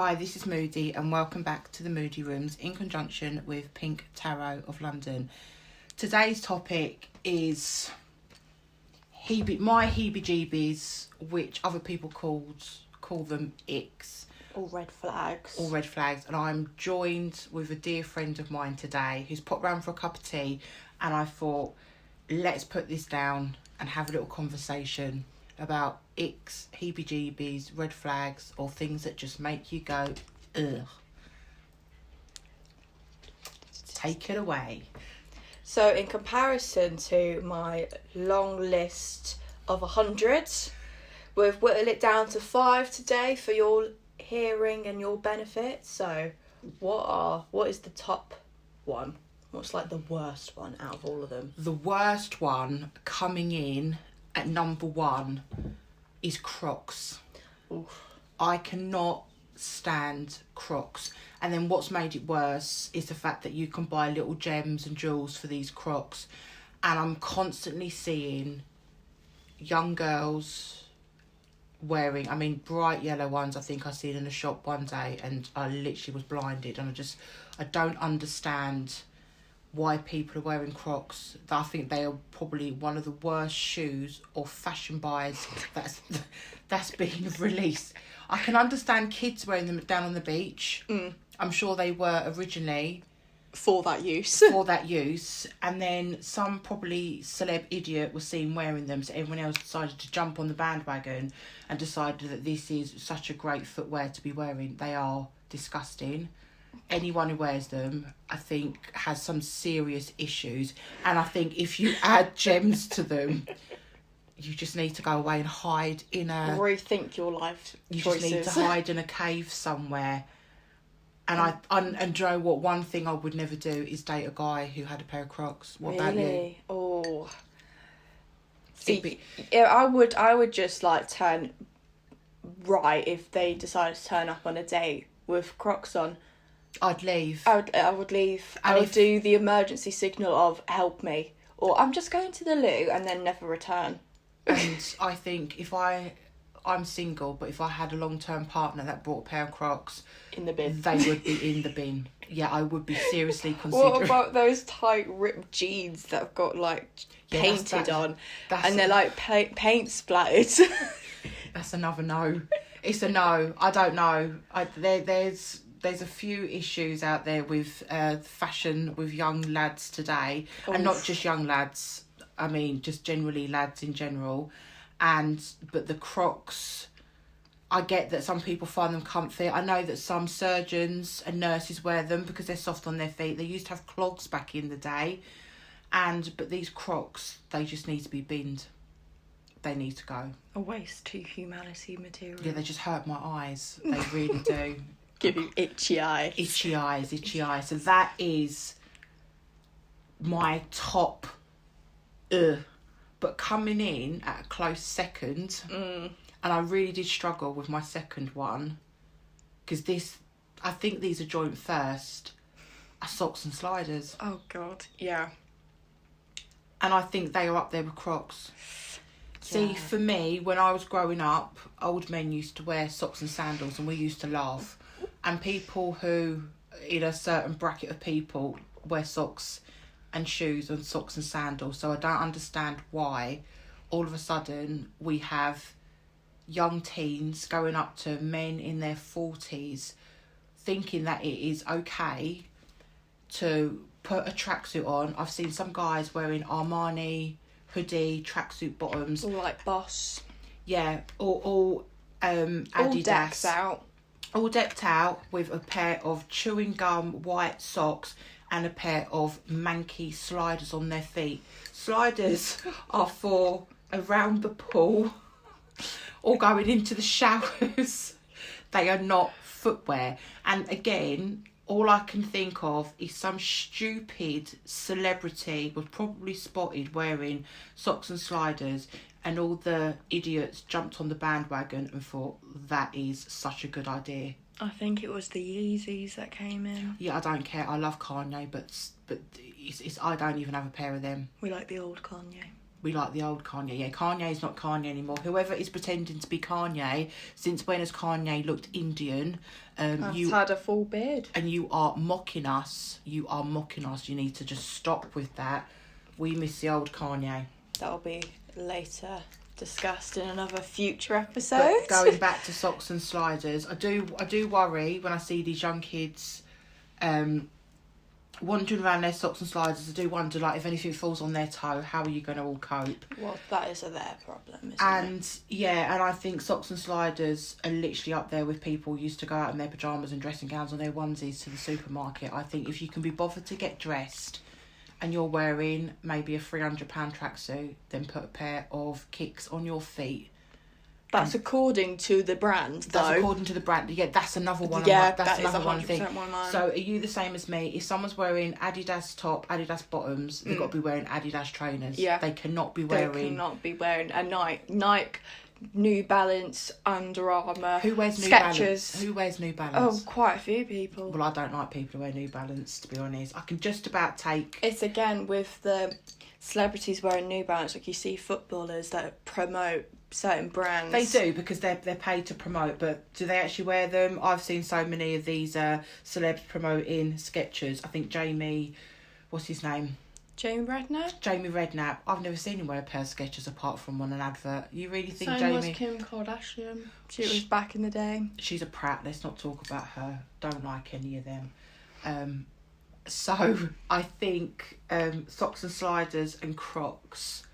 Hi, this is Moody and welcome back to the Moody Rooms in conjunction with Pink Tarot of London. Today's topic is my heebie-jeebies, which other people call them icks. Or red flags. And I'm joined with a dear friend of mine today who's popped round for a cup of tea, and I thought, let's put this down and have a little conversation about icks, heebie-jeebies, red flags, or things that just make you go, ugh. Take it away. So in comparison to my long list of 100, we've whittled it down to 5 today for your hearing and your benefit. So what is the top one? What's like the worst one out of all of them? The worst one coming in at number 1 is Crocs. Oof. I cannot stand Crocs. And then what's made it worse is the fact that you can buy little gems and jewels for these Crocs. And I'm constantly seeing young girls wearing, bright yellow ones. I think I seen in a shop one day and I literally was blinded. And I don't understand why people are wearing Crocs. I think they are probably one of the worst shoes or fashion buys that's been released. I can understand kids wearing them down on the beach. I'm sure they were originally For that use. And then some probably celeb idiot was seen wearing them, so everyone else decided to jump on the bandwagon and decided that this is such a great footwear to be wearing. They are disgusting. Anyone who wears them, I think, has some serious issues. And I think if you add gems to them, you just need to go away and hide in a... Rethink your life choices. You just need to hide in a cave somewhere. And and do you know what? One thing I would never do is date a guy who had a pair of Crocs. What about you? Oh. See, I would just turn right if they decided to turn up on a date with Crocs on. I'd leave. I would leave. And I would do the emergency signal of help me, or I'm just going to the loo, and then never return. And I think if I'm single, but if I had a long-term partner that brought a pair of Crocs, in the bin, they would be in the bin. Yeah, I would be seriously considering. What about those tight ripped jeans that have got painted on, and they're paint splattered? That's another no. It's a no. I don't know. There's a few issues out there with fashion with young lads today, and not just young lads. Just generally lads in general. But the Crocs, I get that some people find them comfy. I know that some surgeons and nurses wear them because they're soft on their feet. They used to have clogs back in the day. But these Crocs, they just need to be binned. They need to go. A waste to humanity material. Yeah, they just hurt my eyes. They really do. Give you itchy eyes. Itchy eyes. So that is my top But coming in at a close second, and I really did struggle with my second one, because I think these are joint first, are socks and sliders. Oh, God, yeah. And I think they are up there with Crocs. See, for me, when I was growing up, old men used to wear socks and sandals, and we used to laugh. And people who, in a certain bracket of people, wear socks and shoes and socks and sandals. So I don't understand why all of a sudden we have young teens going up to men in their 40s thinking that it is okay to put a tracksuit on. I've seen some guys wearing Armani hoodie, tracksuit bottoms. Or Boss. Yeah, all Adidas. All decked out with a pair of chewing gum white socks and a pair of manky sliders on their feet. Sliders are for around the pool or going into the showers. They are not footwear. And again, all I can think of is some stupid celebrity was probably spotted wearing socks and sliders, and all the idiots jumped on the bandwagon and thought, that is such a good idea. I think it was the Yeezys that came in. Yeah, I don't care. I love Kanye, but it's I don't even have a pair of them. We like the old Kanye. We like the old Kanye. Yeah, Kanye's not Kanye anymore. Whoever is pretending to be Kanye, since when has Kanye looked Indian? He's had a full beard. And you are mocking us. You are mocking us. You need to just stop with that. We miss the old Kanye. That'll be later discussed in another future episode. But going back to socks and sliders, I do worry when I see these young kids wandering around their socks and sliders. I do wonder, like, if anything falls on their toe, how are you going to all cope? Well, that is their problem, isn't it? And yeah, and I think socks and sliders are literally up there with people who used to go out in their pyjamas and dressing gowns or their onesies to the supermarket. I think if you can be bothered to get dressed and you're wearing maybe a £300 tracksuit, then put a pair of kicks on your feet. That's according to the brand, though. That's according to the brand. Yeah, that's another one. Yeah, that's that another is 100% one thing. one. So, are you the same as me? If someone's wearing Adidas top, Adidas bottoms, they've got to be wearing Adidas trainers. Yeah. They cannot be wearing a Nike, New Balance, Under Armour. Who wears New Skechers. Balance? Who wears New Balance? Oh, quite a few people. Well, I don't like people who wear New Balance, to be honest. I can just about take... It's again with the celebrities wearing New Balance, like you see footballers that promote certain brands. They do, because they're paid to promote, but do they actually wear them? I've seen so many of these celebs promoting Skechers. I think Jamie... What's his name? Jamie Redknapp? Jamie Redknapp. I've never seen him wear a pair of Skechers apart from on an advert. You really think Same Jamie... was Kim Kardashian. She was back in the day. She's a prat. Let's not talk about her. Don't like any of them. So I think socks and sliders and Crocs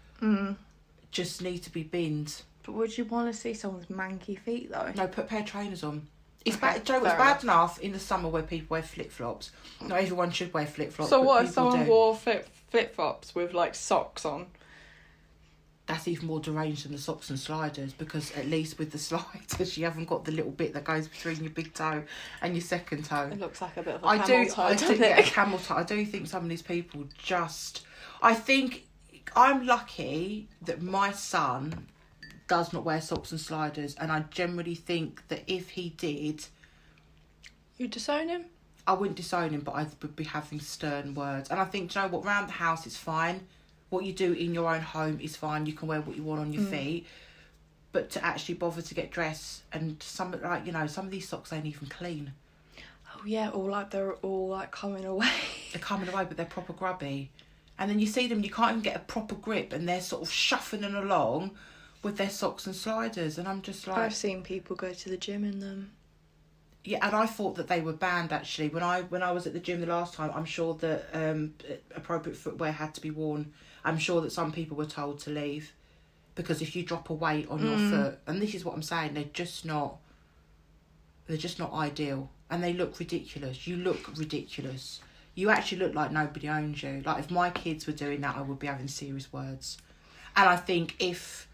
just need to be binned. But would you want to see someone's manky feet, though? No, put a pair of trainers on. It's Okay, bad. Joe, it's fair bad enough in the summer where people wear flip flops. Not everyone should wear flip flops. So what if people someone do. wore flip flops with like socks on? That's even more deranged than the socks and sliders, because at least with the sliders you haven't got the little bit that goes between your big toe and your second toe. It looks like a bit of a I camel do, toe, I doesn't do, yeah, it? a camel toe. I do think some of these people just... I think I'm lucky that my son does not wear socks and sliders, and I generally think that if he did... You disown him? I wouldn't disown him, but I would be having stern words. And I think, do you know what, round the house it's fine. What you do in your own home is fine. You can wear what you want on your feet. But to actually bother to get dressed, and some of these socks ain't even clean. Oh yeah, they're all coming away. They're coming away, but they're proper grubby. And then you see them, you can't even get a proper grip, and they're sort of shuffling along with their socks and sliders. And I'm just like... I've seen people go to the gym in them. Yeah, and I thought that they were banned, actually. When I was at the gym the last time, I'm sure that appropriate footwear had to be worn. I'm sure that some people were told to leave, because if you drop a weight on your foot, and this is what I'm saying, they're just not ideal, and they look ridiculous. You look ridiculous. You actually look like nobody owns you. Like, if my kids were doing that, I would be having serious words. And I think if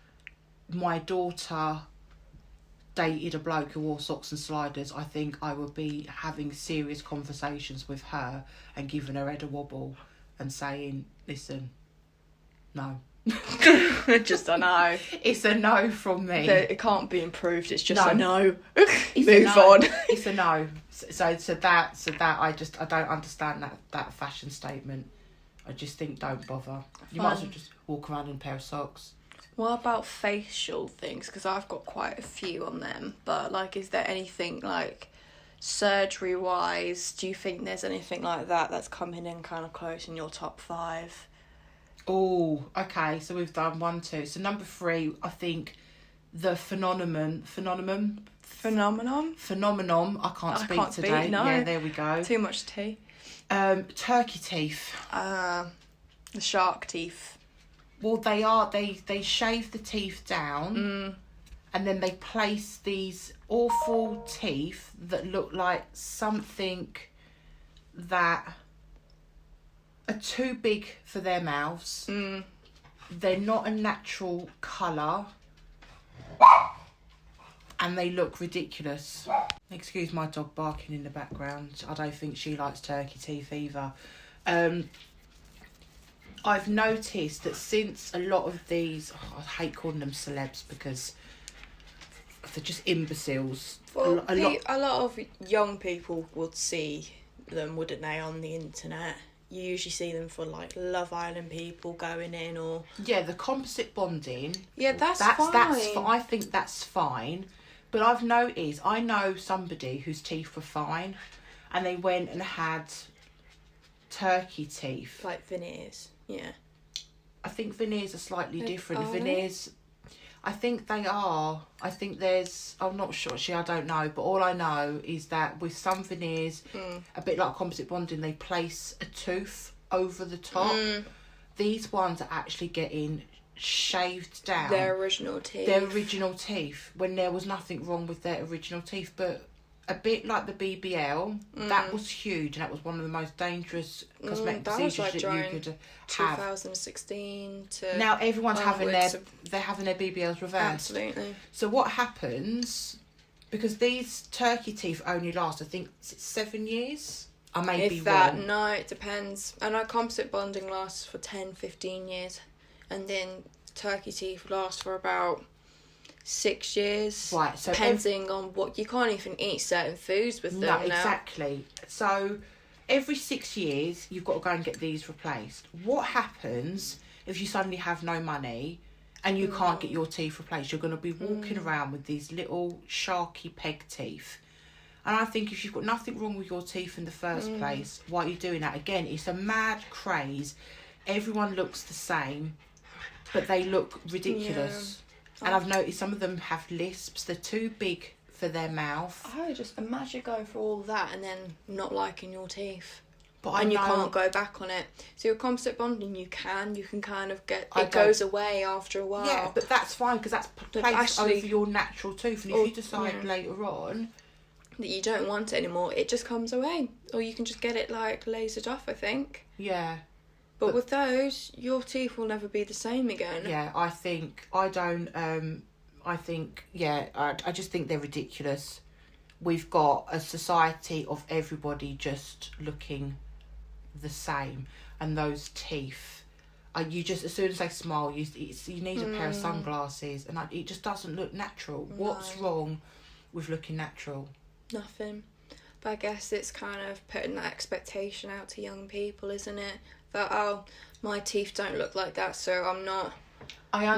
my daughter dated a bloke who wore socks and sliders, I think I would be having serious conversations with her and giving her head a wobble and saying, listen, no. Just a no. It's a no from me. It can't be improved. It's just a no. It's Move a no. on. It's a no. So that I don't understand that fashion statement. I just think don't bother. You might as well just walk around in a pair of socks. What about facial things? Because I've got quite a few on them. But, like, is there anything, like, surgery-wise, do you think there's anything like that that's coming in kind of close in your top 5? Oh, okay. So we've done 1, 2. So number 3, I think the phenomenon. I can't speak today. No. Yeah, there we go. Too much tea. Turkey teeth. The shark teeth. Well, they shave the teeth down, and then they place these awful teeth that look like something that are too big for their mouths. They're not a natural colour, and they look ridiculous. Excuse my dog barking in the background. I don't think she likes turkey teeth either. I've noticed that since a lot of these... I hate calling them celebs because they're just imbeciles. Well, a lot of young people would see them, wouldn't they, on the internet? you usually see them for like Love Island people going in, or yeah, the composite bonding. Yeah, that's fine. I think that's fine. But I know somebody whose teeth were fine, and they went and had turkey teeth. Like veneers, yeah. I think veneers are slightly different. Are Veneers, I think they are. I think there's, I'm not sure, actually, I don't know. But all I know is that with some veneers, a bit like composite bonding, they place a tooth over the top. These ones are actually getting shaved down. Their original teeth. When there was nothing wrong with their original teeth. But a bit like the BBL, that was huge, and that was one of the most dangerous cosmetic procedures like that you could have. 2016 to now everyone's having onwards. they're having their BBLs reversed. Absolutely. So what happens, because these turkey teeth only last, I think, is it 7 years? I may be wrong. No, it depends. I know composite bonding lasts for 10, 15 years, and then turkey teeth last for about 6 years. Right, so depending on what, you can't even eat certain foods with them No, now. exactly. So every 6 years you've got to go and get these replaced. What happens if you suddenly have no money and you can't get your teeth replaced? You're going to be walking around with these little sharky peg teeth. And I think if you've got nothing wrong with your teeth in the first place, why are you doing that? Again, it's a mad craze. Everyone looks the same, but they look ridiculous. Yeah. And I've noticed some of them have lisps. They're too big for their mouth. I just imagine going through all that and then not liking your teeth. But you can't go back on it. So your composite bonding, you can kind of get, it goes away after a while. Yeah, but that's fine, because that's placed over your natural tooth. And if you decide later on that you don't want it anymore, it just comes away. Or you can just get it like lasered off, I think. Yeah. But with those, your teeth will never be the same again. Yeah, I just think they're ridiculous. We've got a society of everybody just looking the same, and those teeth, you just, as soon as they smile, you need a pair of sunglasses, and it just doesn't look natural. No. What's wrong with looking natural? Nothing. But I guess it's kind of putting that expectation out to young people, isn't it? That, oh, my teeth don't look like that, so I'm not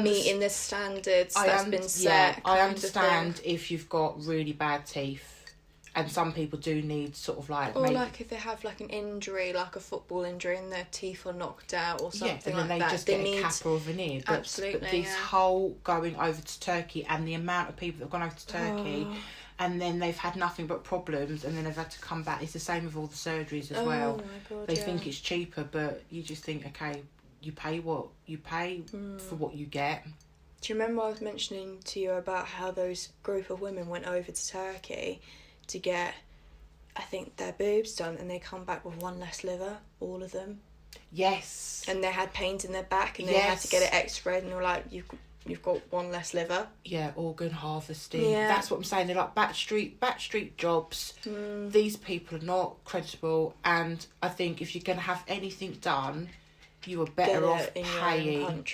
meeting the standards that's been set. Yeah, I understand if you've got really bad teeth, and some people do need sort of like... Or like if they have like an injury, like a football injury, and their teeth are knocked out or something like that. Yeah, and then they just get a cap or a veneer. Absolutely, but this whole going over to Turkey, and the amount of people that have gone over to Turkey... And then they've had nothing but problems, and then they've had to come back. It's the same with all the surgeries as well. My God, they think it's cheaper, but you just think, okay, you pay what you pay for what you get. Do you remember I was mentioning to you about how those group of women went over to Turkey to get, I think, their boobs done, and they come back with one less liver, all of them? Yes. And they had pains in their back, and they had to get it x-rayed, and they were like, You've got one less liver. Yeah, organ harvesting. Yeah. That's what I'm saying. They're like backstreet jobs. These people are not credible, and I think if you're going to have anything done, you are better off paying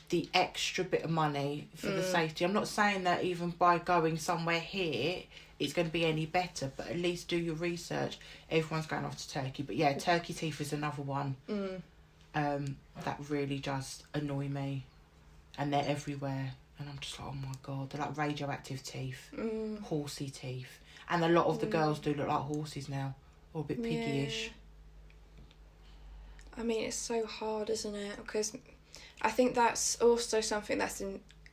the extra bit of money for the safety. I'm not saying that even by going somewhere here, it's going to be any better, but at least do your research. Everyone's going off to Turkey. But yeah, turkey teeth is another one that really just annoy me. And they're everywhere. And I'm just like, oh my God. They're like radioactive teeth. Horsey teeth. And a lot of the girls do look like horses now. Or a bit piggyish. I mean, it's so hard, isn't it? Because I think that's also something that's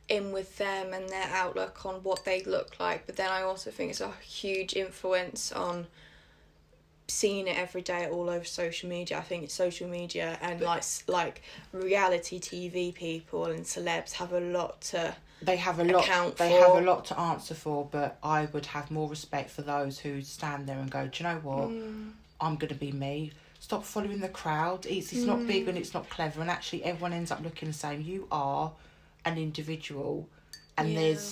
in with them and their outlook on what they look like. But then I also think it's a huge influence on seeing it every day all over social media. I think it's social media and like reality TV people and celebs have a lot to have a lot to answer for, but I would have more respect for those who stand there and go, do you know what, I'm gonna be me. Stop following the crowd. It's not big and it's not clever, and actually everyone ends up looking the same. You are an individual, and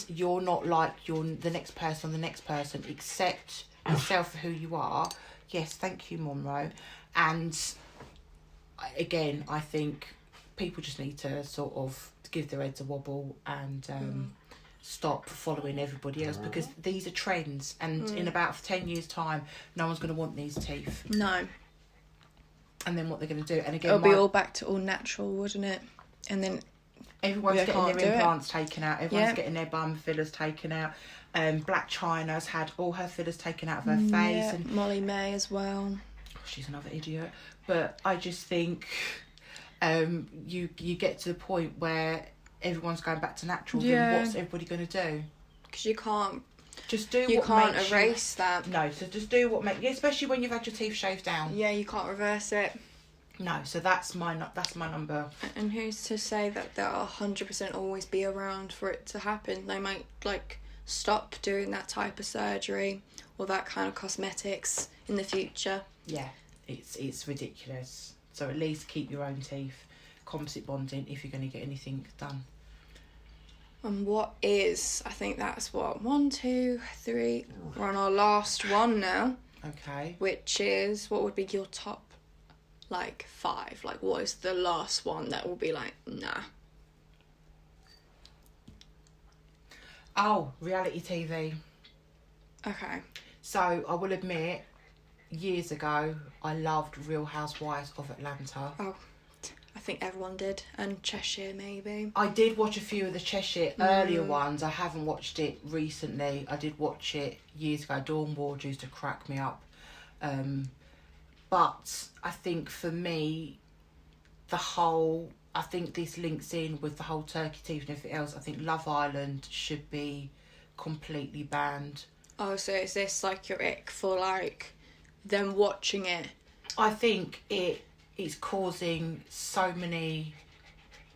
you're not like the next person or the next person. Accept yourself for who you are. Yes, thank you, Monroe. And again, I think people just need to sort of give their heads a wobble and stop following everybody else, because these are trends, and in about 10 years' time, no one's going to want these teeth. No. And then what they're going to do, and again, it'll be all back to all natural, wouldn't it? And then everyone's getting their implants taken out. Everyone's Yeah. getting their bum fillers taken out. Black China's had all her fillers taken out of her face, yeah, and Molly May as well. she's another idiot. But I just think you get to the point where everyone's going back to natural. Yeah. Then what's everybody going to do? Because you can't. Just do You what can't makes erase that. No, so just do what makes. Especially when you've had your teeth shaved down. Yeah, you can't reverse it. No, so that's my number. And who's to say that they'll 100% always be around for it to happen? They might like stop doing that type of surgery or that kind of cosmetics in the future. Yeah, it's ridiculous. So at least keep your own teeth. Composite bonding if you're going to get anything done. And what is, I think that's what, 1, 2, 3, we're on our last one now. Okay. Which is, what would be your top, like, 5? Like, what is the last one that will be like, nah? Oh, reality TV. Okay. So I will admit, years ago, I loved Real Housewives of Atlanta. Oh, I think everyone did. And Cheshire, maybe. I did watch a few of the Cheshire earlier ones. I haven't watched it recently. I did watch it years ago. Dawn Ward used to crack me up. But I think for me, I think this links in with the whole turkey teeth and everything else. I think Love Island should be completely banned. Oh, so is this like your ick for like them watching it? I think it's causing so many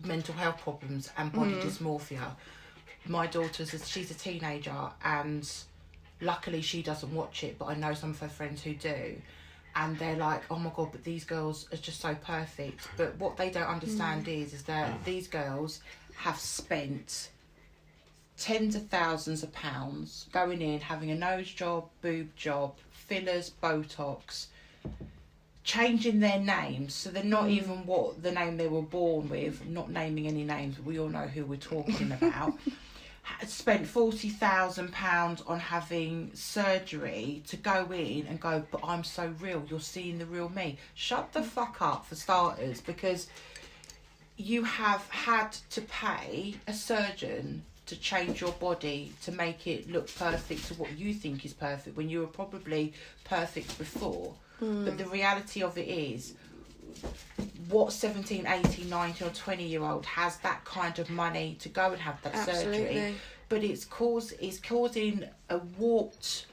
mental health problems and body dysmorphia. My she's a teenager, and luckily she doesn't watch it, but I know some of her friends who do, and they're like, oh my god, but these girls are just so perfect. But what they don't understand is that these girls have spent tens of thousands of pounds going in, having a nose job, boob job, fillers, Botox, changing their names, so they're not even what the name they were born with, not naming any names, but we all know who we're talking about. Spent £40,000 on having surgery to go in and go, but I'm so real, you're seeing the real me. Shut the fuck up, for starters, because you have had to pay a surgeon to change your body to make it look perfect to what you think is perfect when you were probably perfect before. But the reality of it is, what 17, 18, 19 or 20-year-old has that kind of money to go and have that surgery? But it's causing a warped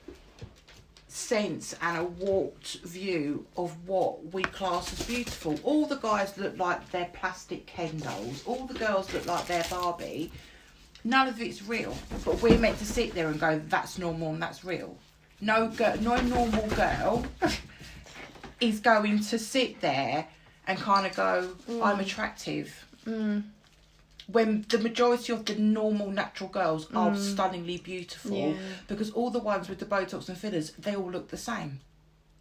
sense and a warped view of what we class as beautiful. All the guys look like they're plastic Ken dolls. All the girls look like they're Barbie. None of it's real. But we're meant to sit there and go, that's normal and that's real. No normal girl is going to sit there and kind of go, I'm attractive. When the majority of the normal natural girls are stunningly beautiful, because all the ones with the Botox and fillers, they all look the same.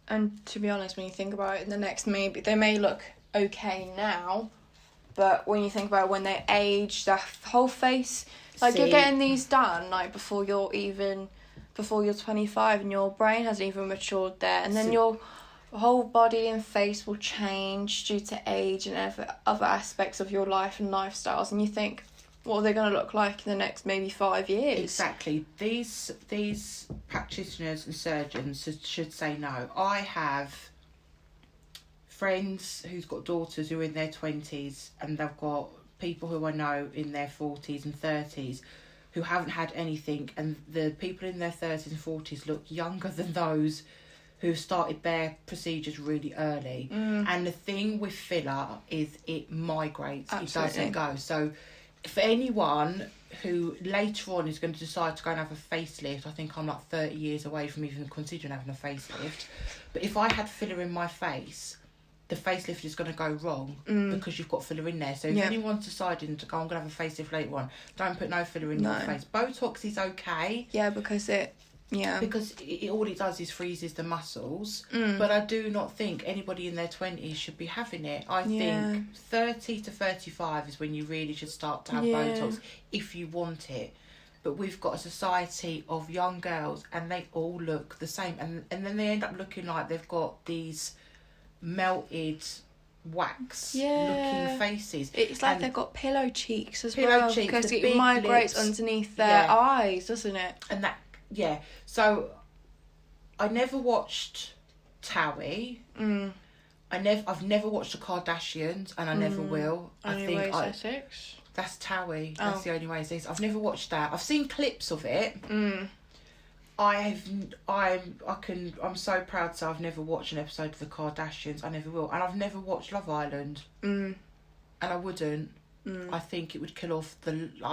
And to be honest, when you think about it, they may look okay now, but when you think about when they age, the whole face, like you're getting these done like before you're 25 and your brain hasn't even matured there, and then your whole body and face will change due to age and other aspects of your life and lifestyles, and you think, what are they going to look like in the next maybe 5 years? Exactly. These practitioners and surgeons should say no. I have friends who's got daughters who are in their 20s, and they've got people who I know in their 40s and 30s who haven't had anything, and the people in their 30s and 40s look younger than those who started their procedures really early. And the thing with filler is it migrates. Absolutely. It doesn't go. So for anyone who later on is going to decide to go and have a facelift, I think I'm like 30 years away from even considering having a facelift. But if I had filler in my face, the facelift is going to go wrong because you've got filler in there. So if anyone's deciding to go, I'm going to have a facelift later on, don't put no filler in your face. Botox is okay. Yeah, because because all it does is freezes the muscles. But I do not think anybody in their 20s should be having it. I think 30 to 35 is when you really should start to have Botox if you want it. But we've got a society of young girls and they all look the same. And then they end up looking like they've got these melted wax Yeah. looking faces. It's like they've got pillow cheeks as Pillow well. cheeks, Because the it big migrates lips. underneath their eyes, doesn't it? And that, yeah. So, I never watched Towie. I've never watched the Kardashians, and I never will. Essex. That's Towie. That's the only way it is. I've never watched that. I've seen clips of it. I'm so proud to say I've never watched an episode of the Kardashians. I never will. And I've never watched Love Island. And I wouldn't. I think it would kill off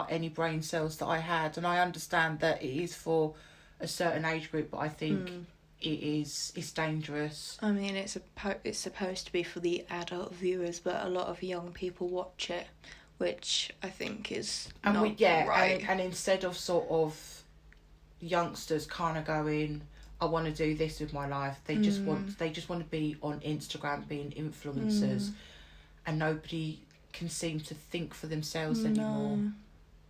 any brain cells that I had. And I understand that it is for a certain age group, but I think it's dangerous. I mean, it's supposed to be for the adult viewers, but a lot of young people watch it, which I think is not right. And instead of sort of youngsters kind of going, I want to do this with my life, they just want to be on Instagram being influencers, and nobody can seem to think for themselves anymore.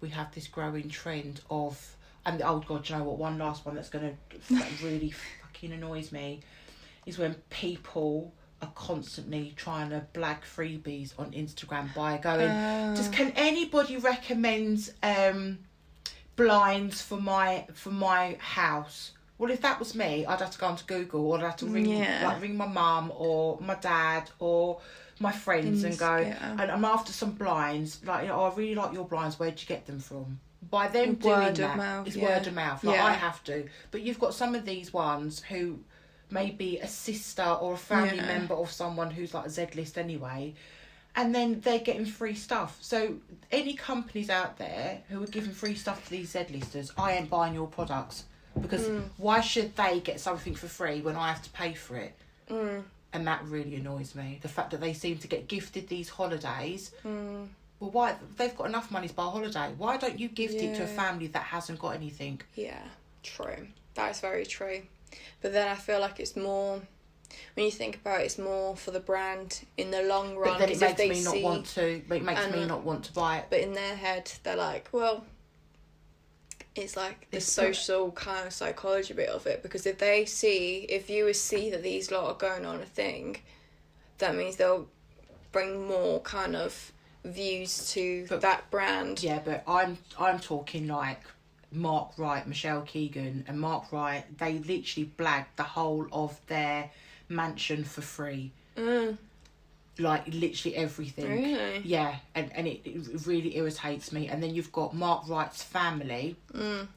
We have this growing trend of, and oh god, do you know what, one last one that really fucking annoys me is when people are constantly trying to blag freebies on Instagram by going, just can anybody recommend blinds for my house? Well, if that was me, I'd have to go onto Google, or I'd have to ring my mum or my dad or my friends and go, and I'm after some blinds, like, I really like your blinds, where'd you get them from? By them doing that, it's word of mouth. Like, I have to. But you've got some of these ones who may be a sister or a family member of someone who's like a Z-list anyway, and then they're getting free stuff. So any companies out there who are giving free stuff to these Z-listers, I ain't buying your products, because why should they get something for free when I have to pay for it? And that really annoys me. The fact that they seem to get gifted these holidays. Well, why? They've got enough money to buy a holiday. Why don't you gift it to a family that hasn't got anything? Yeah, true. That is very true. But then I feel like it's more, when you think about it, it's more for the brand in the long run. But then it makes me not want to. It makes me not want to buy it. But in their head, they're like, well, it's like the social kind of psychology bit of it. Because if viewers see that these lot are going on a thing, that means they'll bring more kind of views to that brand. Yeah, but I'm talking like Mark Wright, Michelle Keegan and Mark Wright, they literally blagged the whole of their mansion for free. Like, literally everything. Really? Yeah, and it really irritates me. And then you've got Mark Wright's family.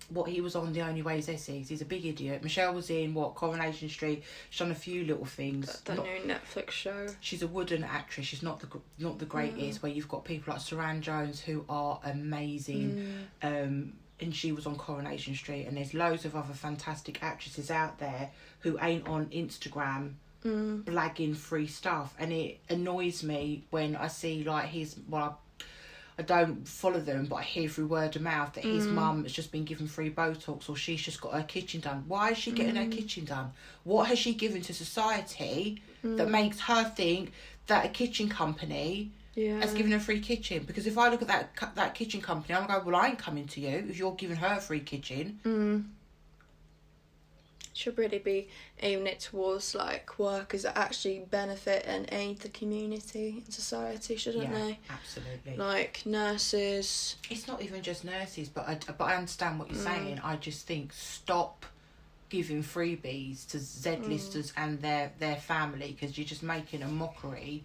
What he was on The Only Way is Essex. He's a big idiot. Michelle was in, Coronation Street. She's done a few little things. That new Netflix show. She's a wooden actress. She's not the greatest, where you've got people like Saran Jones who are amazing. And she was on Coronation Street. And there's loads of other fantastic actresses out there who ain't on Instagram blagging free stuff. And it annoys me when I see like I don't follow them, but I hear through word of mouth that his mum has just been given free Botox, or she's just got her kitchen done. Why is she getting her kitchen done? What has she given to society that makes her think that a kitchen company has given her a free kitchen? Because if I look at that kitchen company, I'm going to go, well, I ain't coming to you if you're giving her a free kitchen. Should really be aiming it towards like workers that actually benefit and aid the community and society, shouldn't they? Absolutely. Like nurses. It's not even just nurses, but I understand what you're saying. I just think stop giving freebies to Z-listers and their family, because you're just making a mockery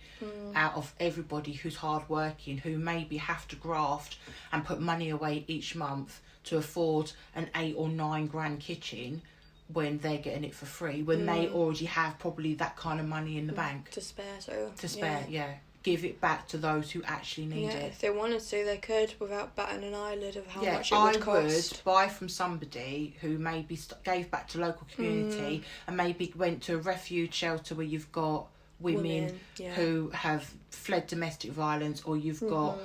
out of everybody who's hardworking, who maybe have to graft and put money away each month to afford an 8 or 9 grand kitchen, when they're getting it for free, when they already have probably that kind of money in the bank. To spare. Give it back to those who actually need it. If they wanted to, they could, without batting an eyelid of how much it would cost. I would buy from somebody who maybe gave back to local community and maybe went to a refuge shelter where you've got women who have fled domestic violence, or you've got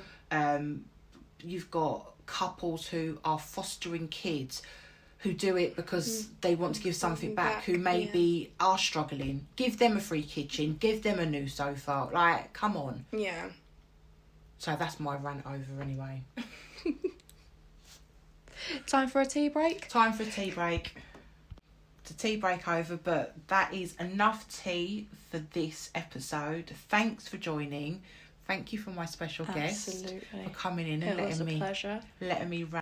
couples who are fostering kids, who do it because they want to give something back, who maybe are struggling. Give them a free kitchen, give them a new sofa. Like, come on. Yeah. So that's my rant over anyway. Time for a tea break? Time for a tea break. a tea break over, but that is enough tea for this episode. Thanks for joining. Thank you for my special guest for coming in and letting me